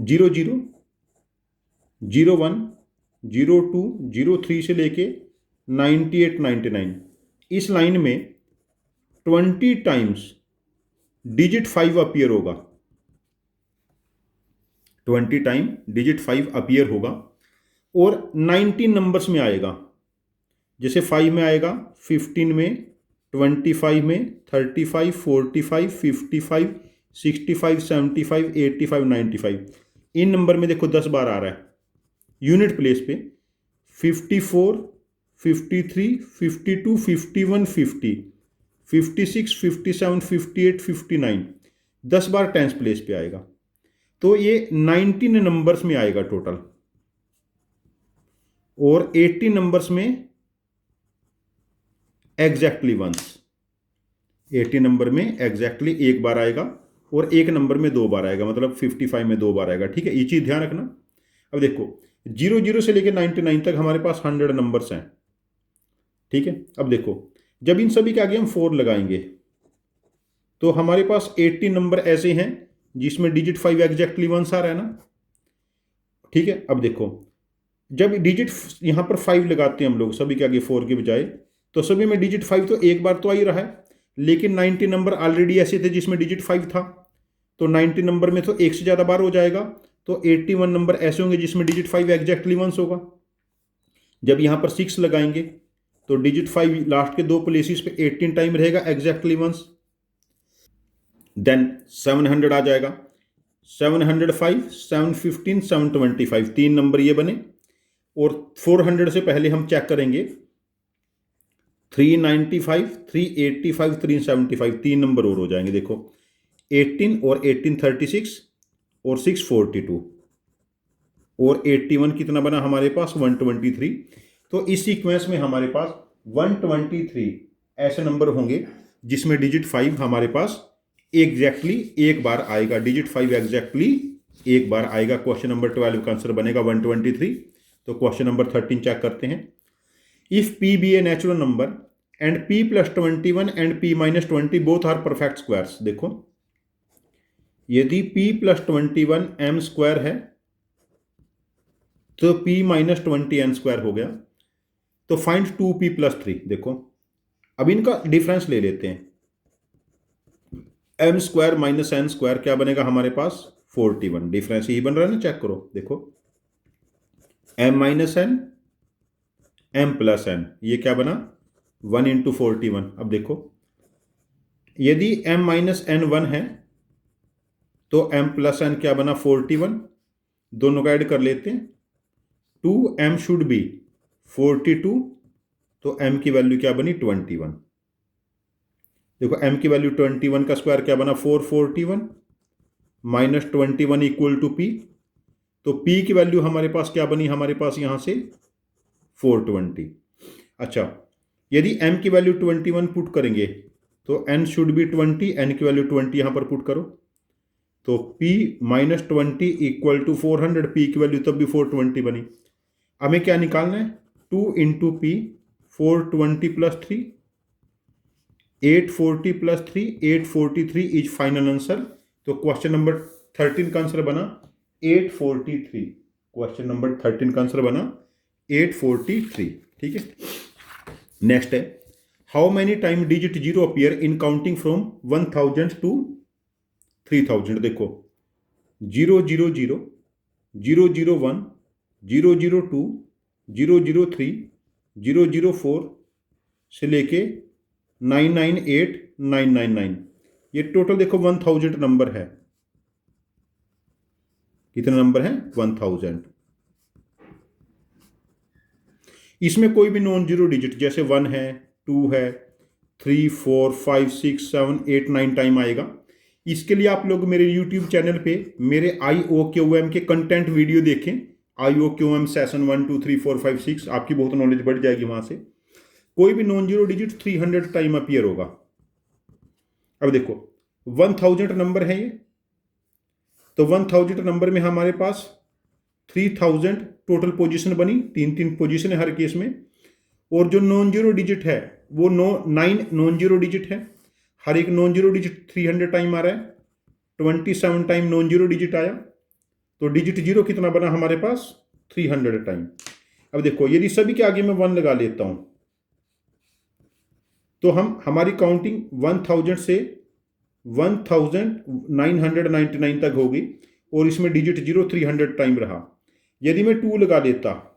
0 0 0 1 0 2 0 3 से लेके 98 99, इस लाइन में 20 टाइम्स डिजिट 5 अपीयर होगा, 20 टाइम डिजिट 5 अपीयर होगा और 19 नंबर्स में आएगा। जैसे 5 में आएगा, 15 में, 25 में, 35, 45, 55, 65, 75, 85, 95, इन नंबर में देखो 10 बार आ रहा है यूनिट प्लेस पे। 54, 53, 52, 51, 50, 56, 57, 58, 59, 10 बार टेंस प्लेस पे आएगा। तो ये 19 नंबर्स में आएगा टोटल, और 80 नंबर्स में एग्जैक्टली वंस, 80 नंबर में एग्जैक्टली एक बार आएगा और एक नंबर में 2 बार आएगा, मतलब 55 में 2 बार आएगा। ठीक है, ये चीज ध्यान रखना। अब देखो 00 से लेकर 99 तक हमारे पास 100 नंबर्स हैं। ठीक है, अब देखो जब इन सभी के आगे हम 4 लगाएंगे तो हमारे पास 80 नंबर ऐसे हैं जिसमें डिजिट 5 एग्जैक्टली वंस आ रहा है ना। ठीक है, अब देखो जब डिजिट यहां पर 5 लगाते हैं हम लोग सभी के आगे 4 के बजाय, तो सभी में डिजिट 5 तो एक बार तो आ ही रहा है, लेकिन 90 नंबर ऑलरेडी ऐसे थे जिसमें डिजिट 5 था, तो 90 नंबर में तो एक से ज़्यादा बार हो जाएगा। तो 81 नंबर ऐसे होंगे जिसमें डिजिट 5 एग्जैक्टली वंस होगा। जब यहाँ पर 6 लगाएंगे तो डिजिट 5 लास्ट के 2 प्लेसेस पे 18 टाइम रहेगा एग्जैक्टली वंस। देन 700 आ जाएगा, 705, 715, 725, 3 नंबर ये बने। और 400 से पहले हम चेक करेंगे 395, 385, 375, 3 नंबर और हो जाएंगे। देखो 18 और 18 36 और 6 42 और 81 कितना बना हमारे पास 123। तो इस सीक्वेंस में हमारे पास 123 ऐसे नंबर होंगे जिसमें डिजिट 5 हमारे पास एग्जैक्टली एक बार आएगा, डिजिट 5 एग्जैक्टली एक बार आएगा। क्वेश्चन नंबर 12 का आंसर बनेगा 123। तो क्वेश्चन नंबर 13 चेक करते हैं। If p be a natural number and p plus 21 and p minus 20 both are perfect squares। देखो यदि p plus 21 m स्क्वायर है तो p minus 20 n स्क्वायर हो गया। तो फाइंड 2p plus 3। देखो अब इनका डिफरेंस ले लेते हैं, m square minus n square क्या बनेगा हमारे पास 41, डिफरेंस यही बन रहा है ना, चेक करो। देखो m minus n m plus n, ये क्या बना 1 इंटू 41। अब देखो यदि m माइनस n 1 है तो m प्लस n क्या बना 41, दोनों का ऐड कर लेते हैं। 2m शुड बी 42, तो m की वैल्यू क्या बनी 21। देखो m की वैल्यू 21 का स्क्वायर क्या बना 441 माइनस 21 इक्वल टू p। तो p की वैल्यू हमारे पास क्या बनी, हमारे पास यहां से 420। अच्छा, यदि m की वैल्यू 21 पुट करेंगे तो n शुड बी 20, n की वैल्यू 20 यहां पर पुट करो तो p minus 20 equal to 400, p की वैल्यू तब भी 420 बनी। हमें क्या निकालना है 2 into p 420 plus 3 840 plus 3 843 is final answer. तो क्वेश्चन नंबर 13 का आंसर बना 843। क्वेश्चन नंबर 13 का आंसर बना 843। ठीक है, नेक्स्ट है how many time digit 0 appear in counting from 1000 to 3000। देखो 000 001 002 003 004 से लेके 998 999, ये टोटल देखो 1000 नंबर है। कितने नंबर हैं 1000। इसमें कोई भी नॉन जीरो डिजिट जैसे 1 है, 2 है, 3, 4, 5, 6, 7, 8, 9 टाइम आएगा। इसके लिए आप लोग मेरे YouTube चैनल पे मेरे IOQM के कंटेंट वीडियो देखें। IOQM सेशन 1, 2, 3, 4, 5, 6, आपकी बहुत नॉलेज बढ़ जाएगी वहाँ से। कोई भी non zero digit 300 time appear होगा। अब देखो 1000 नंबर है ये, तो 1000 नंबर में हमारे पास 3000 टोटल पोजीशन बनी, 3 पोजीशन है हर केस में। और जो नॉन जीरो डिजिट है वो 9 नॉन जीरो डिजिट है। हर एक नॉन जीरो डिजिट 300 टाइम आ रहा है, 27 टाइम नॉन जीरो डिजिट आया, तो डिजिट जीरो कितना बना हमारे पास 300 टाइम। अब देखो यदि सभी के आगे मैं 1 लगा लेता हूं तो हमारी काउंटिंग 1000 से 1999 तक होगी और इसमें डिजिट जीरो 300 टाइम रहा। यदि मैं 2 लगा देता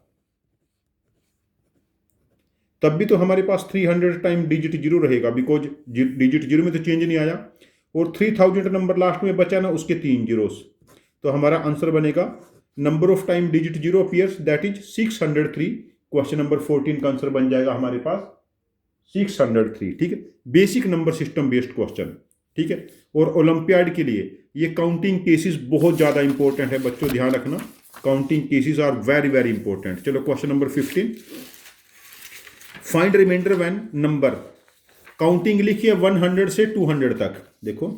तब भी तो हमारे पास 300 टाइम डिजिट जीरो रहेगा, बिकॉज डिजिट जीरो में तो चेंज नहीं आया। और 3000 नंबर लास्ट में बचा ना, उसके 3 जीरोस, तो हमारा आंसर बनेगा number of time digit zero appears that is 603। Question number 14 का आंसर बन जाएगा हमारे पास 603। ठीक है, basic number system based question. ठीक है, और ओलंपियाड के लिए ये काउंटिंग केसेस बहुत ज़्यादा इंपॉर्टेंट है बच्चों, ध्यान रखना, counting cases are very very important. चलो question number 15, find remainder when number, counting लिखिए 100 से 200 तक। देखो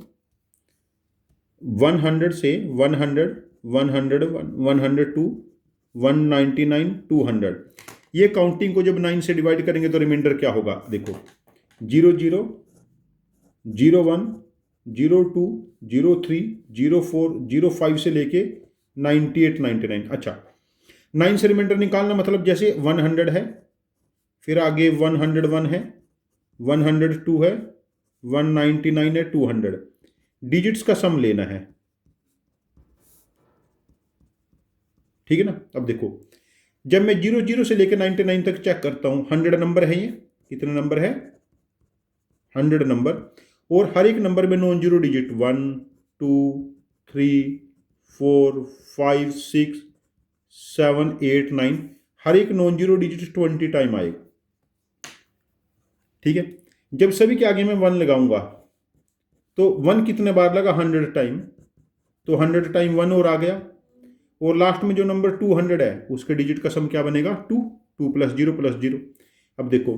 100 से 100, 101, 102, 199, 200, ये काउंटिंग को जब 9 से डिवाइड करेंगे तो रिमाइंडर क्या होगा। देखो 00, 01, 02, 03, 04, 05 से लेके 98, 99। अच्छा, 9 से रिमाइंडर निकालना मतलब जैसे 100 है, फिर आगे 101 है, 102 है, 199 है, 200, डिजिट्स का सम लेना है। ठीक है ना। अब देखो जब मैं 00 से लेकर 99 तक चेक करता हूं, 100 नंबर है, ये कितने नंबर है 100 नंबर, और हर एक नंबर में नॉन जीरो डिजिट 1, 2, 3, 4, 5, 6, 7, 8, 9, हर एक नॉन जीरो डिजिट 20 टाइम आएगा। ठीक है, जब सभी के आगे मैं 1 लगाऊंगा तो 1 कितने बार लगा 100 टाइम, तो 100 टाइम 1 और आ गया, और लास्ट में जो नंबर 200 है उसके डिजिट का सम क्या बनेगा 2, 2 + 0 + 0। अब देखो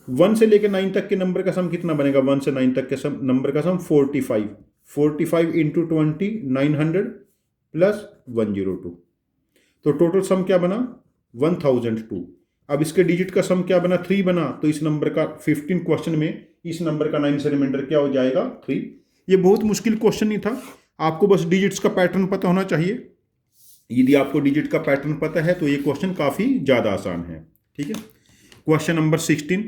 1 से लेकर 9 तक के नंबर का सम कितना बनेगा, 1 से 9 तक के नंबर का सम 45, 45 × 20, 900 + 102, तो टोटल सम क्या बना 1002। अब इसके डिजिट का सम क्या बना 3 बना, तो इस नंबर का 15 क्वेश्चन में इस नंबर का 9 से रिमाइंडर क्या हो जाएगा 3। ये बहुत मुश्किल क्वेश्चन नहीं था, आपको बस डिजिट्स का पैटर्न पता होना चाहिए। यदि आपको डिजिट का पैटर्न पता है तो ये क्वेश्चन काफ़ी ज़्यादा आसान है। ठीक है, क्वेश्चन नंबर 16,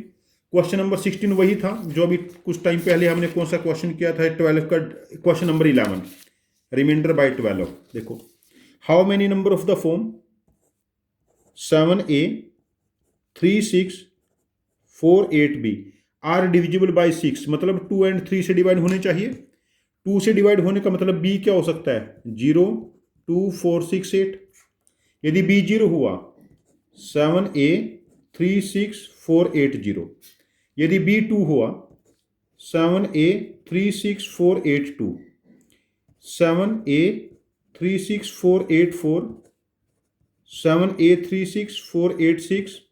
क्वेश्चन नंबर 16 वही था जो अभी कुछ टाइम पहले हमने कौन सा क्वेश्चन किया था 12 का, क्वेश्चन नंबर 11, रिमाइंडर बाय 12। देखो how many number of the form 7a, 3, 6, 4, 8b are divisible by 6, मतलब 2 और 3 से डिवाइड होने चाहिए। 2 से डिवाइड होने का मतलब b क्या हो सकता है 0, 2, 4, 6, 8। यदि b 0 हुआ 7a, 3, 6, 4, 8, 0। यदि b 2 हुआ 7a, 3, 6, 4, 8, 2, 7a, 3, 6, 4, 8, 4, 7a, 3, 6, 4, 8, 6,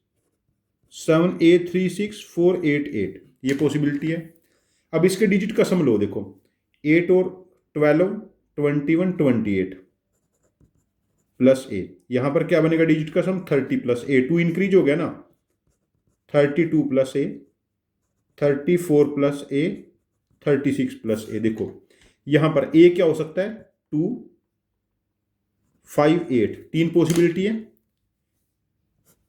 7a, 3, 6, 4, 8, 8, ये पॉसिबिलिटी है। अब इसके डिजिट का सम लो, देखो 8 और 12, 21, 28 प्लस a, यहां पर क्या बनेगा डिजिट का सम 30 + a, 2 इंक्रीज हो गया ना, 32 + a, 34 + a, 36 + a। देखो यहां पर a क्या हो सकता है 2, 5, 8, 3 पॉसिबिलिटी है,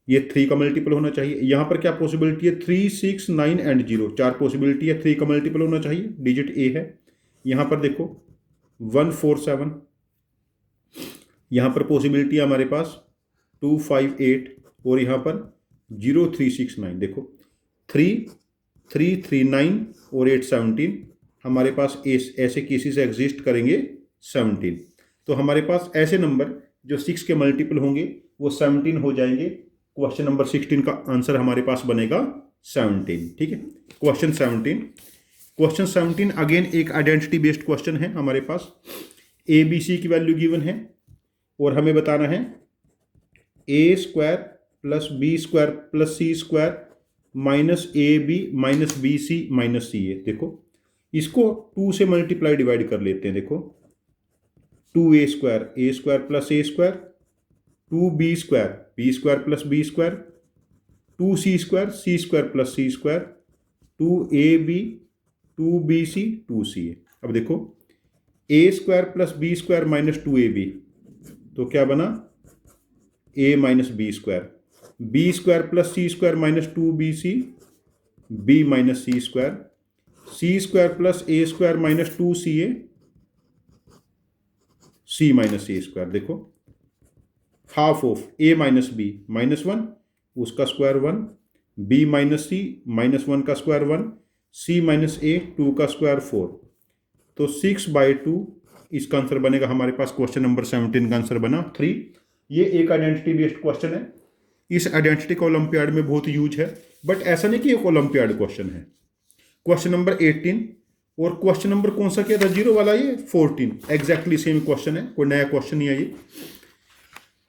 ये 3 का मल्टीपल होना चाहिए। यहां पर क्या पॉसिबिलिटी है 3, 6, 9 एंड 0, 4 पॉसिबिलिटी है, 3 का मल्टीपल होना चाहिए, डिजिट a है। यहां पर देखो 1, 4, 7, यहां पर पॉसिबिलिटी है हमारे पास 2, 5, 8, और यहां पर 0, 3, 6, 9। देखो 3, 3, 3, 9 और 8, 17, हमारे पास ऐसे केसेस एग्जिस्ट करेंगे 17। तो हमारे पास ऐसे नंबर जो 6 के मल्टीपल होंगे वो 17 हो जाएंगे क्वेश्चन नंबर 16 का आंसर हमारे पास बनेगा 17। ठीक है, क्वेश्चन 17 अगेन एक आइडेंटिटी बेस्ड क्वेश्चन है हमारे पास। ए बी सी की वैल्यू गिवन है और हमें बताना है A square plus B square plus C square minus A B minus B C minus C A. देखो इसको 2 से मल्टीप्लाई डिवाइड कर लेते हैं। देखो 2a square plus A square, 2b square plus B square, 2c square plus C square, 2ab 2bc 2ca। अब देखो a square plus B square minus 2ab तो क्या बना a minus B square plus C square minus 2bc b minus C square plus A square minus 2ca c minus A square. देखो half of a minus B -1 उसका square 1, b minus सी -1 का square 1, c minus ए 2 का square 4। तो 6/2 इसका answer बनेगा हमारे पास। Question number 17 का answer बना 3। ये एक आइडेंटिटी बेस्ड क्वेश्चन है। इस आइडेंटिटी का ओलंपियाड में बहुत यूज है, बट ऐसा नहीं कि एक ओलंपियाड क्वेश्चन है। क्वेश्चन नंबर 18 और क्वेश्चन नंबर कौन सा किया था 0 वाला, ये 14 एग्जैक्टली सेम क्वेश्चन है, कोई नया क्वेश्चन नहीं है ये।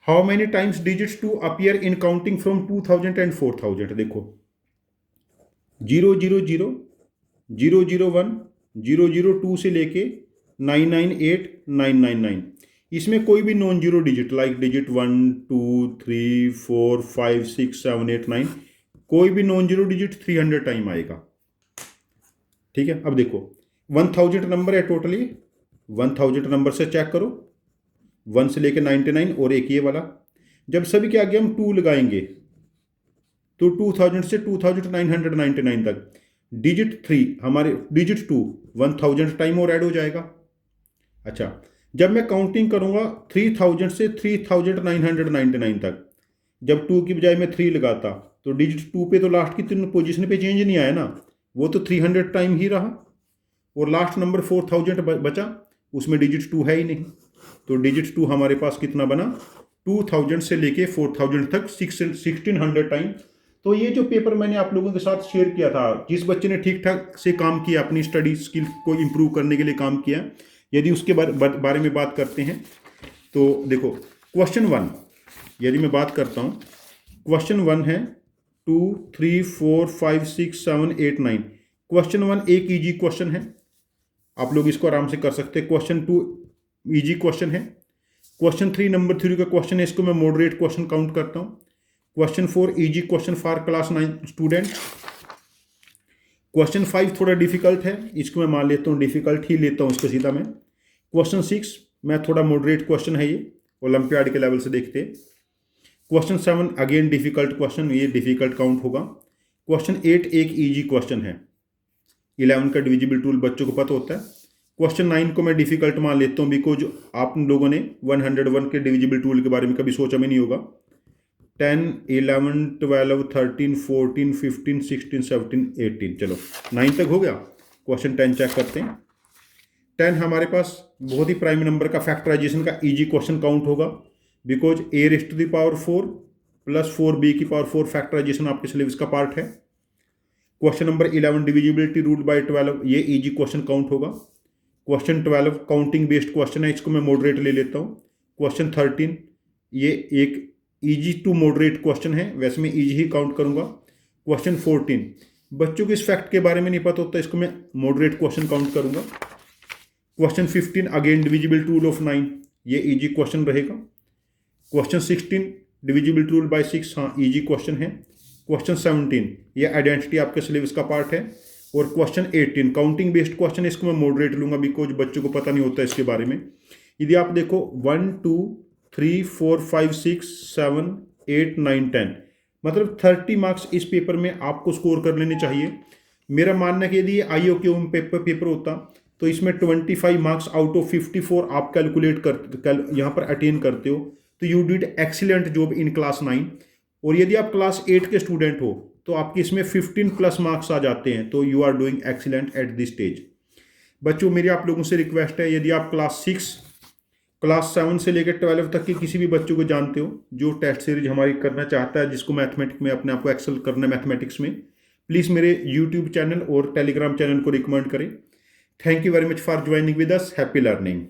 How many times digits two appear in counting from 2000 and 4000। देखो 000 001 002 से लेके 998 999 इसमें कोई भी non zero digit like digit 1 2 3 4 5 6 7 8 9 कोई भी नॉन जीरो डिजिट 300 टाइम आएगा। ठीक है, अब देखो 1000 नंबर है टोटली, 1000 नंबर से चेक करो 1 से लेके 99 और एक ये वाला। जब सभी के आगे हम 2 लगाएंगे तो 2000 से 2999 तक डिजिट 3 हमारे डिजिट 2 1000 टाइम और ऐड हो जाएगा। अच्छा, जब मैं काउंटिंग करूंगा 3000 से 3999 तक, जब 2 की बजाय मैं 3 लगाता तो डिजिट 2 पे तो लास्ट की 3 पोजीशन पे चेंज नहीं आया ना, वो तो 300 टाइम ही रहा। और लास्ट नंबर 4000 बचा, उसमें डिजिट 2 है ही नहीं, तो डिजिट 2 हमारे पास कितना बना 2000 से लेके 4000 तक 1600 टाइम। तो ये जो पेपर मैंने आप लोगों के साथ शेयर किया था, जिस बच्चे ने ठीक ठाक से काम किया, अपनी स्टडी स्किल को इम्प्रूव करने के लिए काम किया, यदि उसके बारे में बात करते हैं तो देखो क्वेश्चन 1 यदि मैं बात करता हूँ, क्वेश्चन 1 है 2 3 4 5 6 7 8 9। क्वेश्चन 1 एक इजी क्वेश्चन है, आप लोग इसको आराम से कर सकते हैं। क्वेश्चन 2 इजी क्वेश्चन है। क्वेश्चन 3 नंबर 3 का क्वेश्चन है, इसको मैं मॉडरेट क्वेश्चन काउंट करता हूँ। Question 4 easy question for class 9 student. Question 5 थोड़ा डिफिकल्ट है, इसको मैं मान लेता हूँ डिफिकल्ट ही लेता हूँ इसको सीधा मैं। क्वेश्चन 6 मैं थोड़ा मॉडरेट क्वेश्चन है, ये ओलंपियाड के लेवल से देखते हैं। क्वेश्चन 7 अगेन डिफिकल्ट क्वेश्चन, ये डिफिकल्ट काउंट होगा। क्वेश्चन 8 एक इजी क्वेश्चन है, 11 का डिविजिबल टूल बच्चों को पता होता है। क्वेश्चन 9 को मैं डिफिकल्ट मान लेता हूँ बिकॉज आप लोगों ने 101 के डिविजिबल टूल के बारे में कभी सोचा भी नहीं होगा। 10 11 12 13 14 15 16 17 18 चलो 9 तक हो गया। क्वेश्चन 10 चेक करते हैं। 10 हमारे पास बहुत ही प्राइम नंबर का फैक्टराइजेशन का इजी क्वेश्चन काउंट होगा because a⁴ plus 4b⁴ factorisation आपके सिलेबस का पार्ट है। Question number 11 divisibility ruled by 12, ये इजी क्वेश्चन काउंट होगा। क्वेश्चन 12 काउंटिंग बेस्ड क्वेश्चन है, इसको मैं मॉडरेट ले लेता हूँ। क्वेश्चन 13 ये एक इजी टू मॉडरेट क्वेश्चन है, वैसे मैं इजी ही काउंट करूँगा। क्वेश्चन 14 बच्चों को इस फैक्ट के बारे में नहीं पता होता, इसको मैं मॉडरेट क्वेश्चन काउंट करूँगा। Question 15 again divisible tool of 9, ये इजी क्वेश्चन रहेगा। क्वेश्चन 16 डिविजिबल टूल बाय 6, हाँ इजी क्वेश्चन है। क्वेश्चन 17 ये आइडेंटिटी आपके सिलेबस का पार्ट है। और क्वेश्चन 18 काउंटिंग बेस्ड क्वेश्चन है, इसको मैं मॉडरेट लूँगा बिकॉज बच्चों को पता नहीं होता इसके बारे में। यदि आप देखो 1 2 3 4 5 6 7 8 9 10 मतलब 30 मार्क्स इस पेपर में आपको स्कोर कर लेने चाहिए। मेरा मानना है कि यदि ये IOQM पेपर होता तो इसमें 25 मार्क्स आउट ऑफ 54 आप कैलकुलेट कर यहाँ पर अटेन करते हो, तो you did excellent job in class 9। और यदि आप क्लास 8 के स्टूडेंट हो तो आपके इसमें 15 प्लस मार्क्स आ जाते हैं, तो you are doing excellent at this stage. बच्चों मेरी आप लोगों से रिक्वेस्ट है, यदि आप क्लास 6 क्लास 7 से लेकर 12 तक के किसी भी बच्चों को जानते हो जो टेस्ट सीरीज हमारी करना चाहता है, जिसको मैथमेटिक्स में अपने आप को एक्सेल करना है मैथमेटिक्स में, प्लीज़ मेरे यूट्यूब चैनल और टेलीग्राम चैनल को रिकमेंड करें। Thank you very much for joining with us. Happy learning.